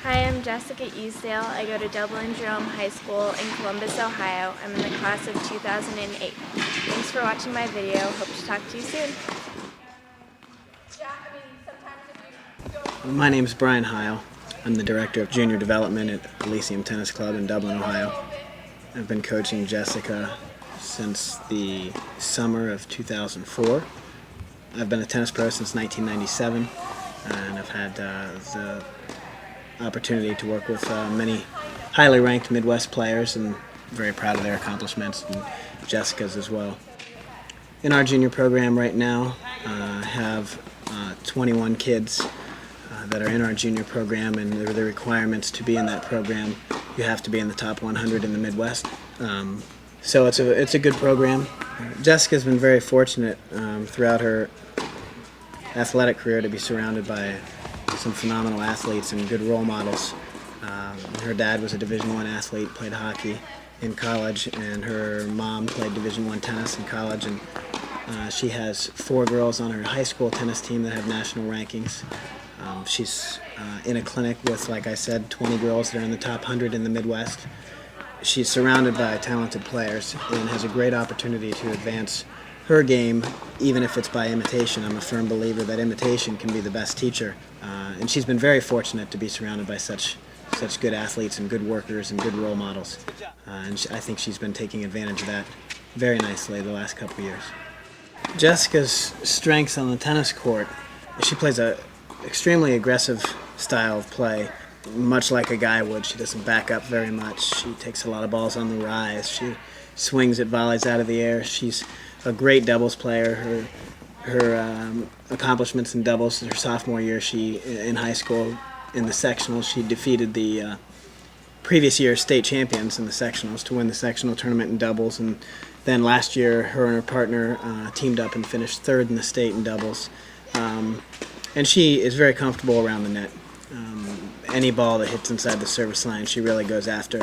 Hi, I'm Jessica Easdale. I go to Dublin Jerome High School in Columbus, Ohio. I'm in the class of 2008. Thanks for watching my video. Hope to talk to you soon. My name is Brian Heil. I'm the Director of Junior Development at Elysium Tennis Club in Dublin, Ohio. I've been coaching Jessica since the summer of 2004. I've been a tennis pro since 1997, and I've had the opportunity to work with many highly ranked Midwest players, and very proud of their accomplishments, and Jessica's as well. In our junior program right now, I have 21 kids that are in our junior program, and the requirements to be in that program, you have to be in the top 100 in the Midwest. So it's a good program. Jessica's been very fortunate throughout her athletic career to be surrounded by some phenomenal athletes and good role models. Her dad was a Division I athlete, played hockey in college, and her mom played Division I tennis in college, and she has 4 girls on her high school tennis team that have national rankings. She's in a clinic with, like I said, 20 girls that are in the top 100 in the Midwest. She's surrounded by talented players and has a great opportunity to advance her game, even if it's by imitation. I'm a firm believer that imitation can be the best teacher. And she's been very fortunate to be surrounded by such good athletes and good workers and good role models. And I think she's been taking advantage of that very nicely the last couple of years. Jessica's strengths on the tennis court, she plays a extremely aggressive style of play, much like a guy would. She doesn't back up very much. She takes a lot of balls on the rise. She swings at volleys out of the air. She's a great doubles player. Her accomplishments in doubles her sophomore year, in high school in the sectionals, she defeated the previous year's state champions in the sectionals to win the sectional tournament in doubles, and then last year her and her partner teamed up and finished 3rd in the state in doubles. And she is very comfortable around the net. Any ball that hits inside the service line, she really goes after.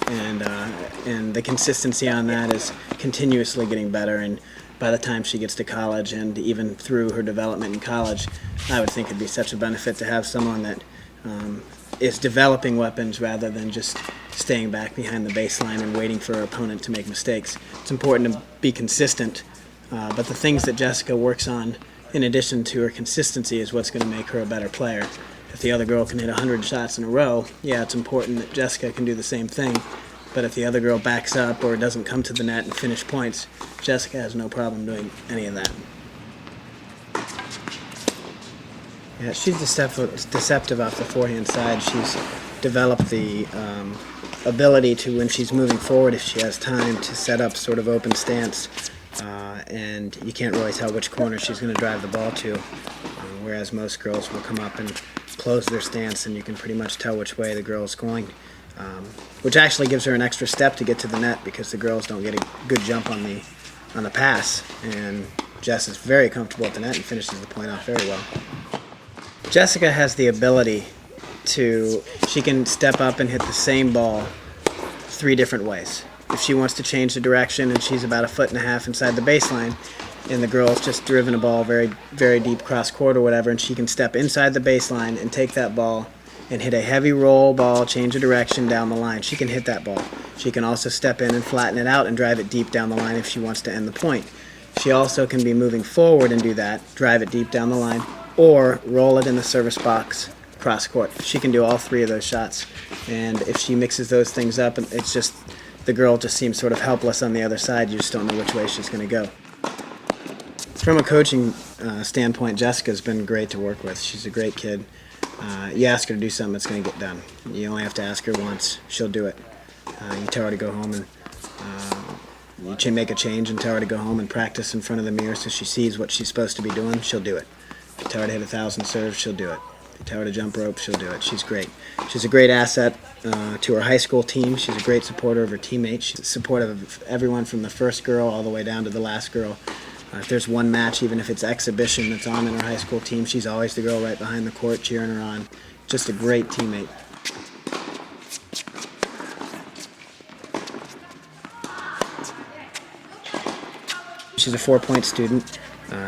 And the consistency on that is continuously getting better. And by the time she gets to college, and even through her development in college, I would think it'd be such a benefit to have someone that is developing weapons rather than just staying back behind the baseline and waiting for her opponent to make mistakes. It's important to be consistent, but the things that Jessica works on in addition to her consistency is what's going to make her a better player. If the other girl can hit 100 shots in a row, yeah, it's important that Jessica can do the same thing. But if the other girl backs up or doesn't come to the net and finish points, Jessica has no problem doing any of that. Yeah, she's deceptive off the forehand side. She's developed the ability to, when she's moving forward, if she has time, to set up sort of open stance. And you can't really tell which corner she's going to drive the ball to, whereas most girls will come up and close their stance, and you can pretty much tell which way the girl is going, which actually gives her an extra step to get to the net because the girls don't get a good jump on the pass, and Jess is very comfortable at the net and finishes the point off very well. Jessica has the ability she can step up and hit the same ball 3 different ways. If she wants to change the direction and she's about 1.5 feet inside the baseline, and the girl's just driven a ball very, very deep cross court or whatever, and she can step inside the baseline and take that ball and hit a heavy roll ball, change the direction down the line. She can hit that ball. She can also step in and flatten it out and drive it deep down the line if she wants to end the point. She also can be moving forward and do that, drive it deep down the line, or roll it in the service box cross court. She can do all 3 of those shots, and if she mixes those things up, it's just the girl just seems sort of helpless on the other side. You just don't know which way she's going to go. From a coaching standpoint, Jessica's been great to work with. She's a great kid. You ask her to do something, it's going to get done. You only have to ask her once. She'll do it. You tell her to go home and you make a change and tell her to go home and practice in front of the mirror so she sees what she's supposed to be doing. She'll do it. If you tell her to hit 1,000 serves, she'll do it. If you tell her to jump rope, she'll do it. She's great. She's a great asset to her high school team. She's a great supporter of her teammates. She's supportive of everyone from the first girl all the way down to the last girl. If there's one match, even if it's exhibition that's on in her high school team, she's always the girl right behind the court cheering her on. Just a great teammate. She's a 4-point student.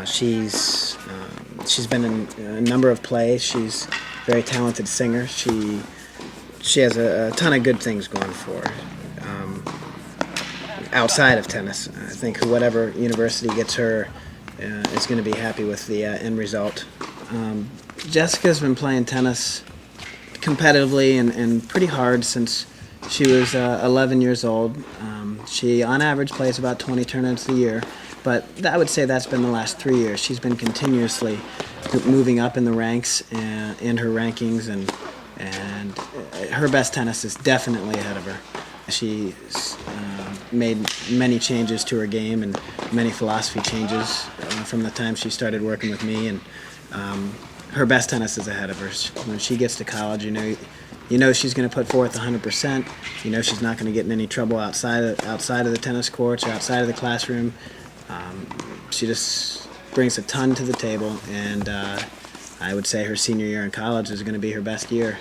She's been in a number of plays. She's very talented singer. She has a ton of good things going for her. Outside of tennis, I think whatever university gets her is going to be happy with the end result. Jessica's been playing tennis competitively and pretty hard since she was 11 years old. She, on average, plays about 20 tournaments a year, but I would say that's been the last 3 years. She's been continuously moving up in the ranks and in her rankings, and her best tennis is definitely ahead of her. She's made many changes to her game and many philosophy changes from the time she started working with me, and her best tennis is ahead of her. When she gets to college, you know she's going to put forth 100%. You know she's not going to get in any trouble outside of the tennis courts or outside of the classroom. She just brings a ton to the table, and I would say her senior year in college is going to be her best year.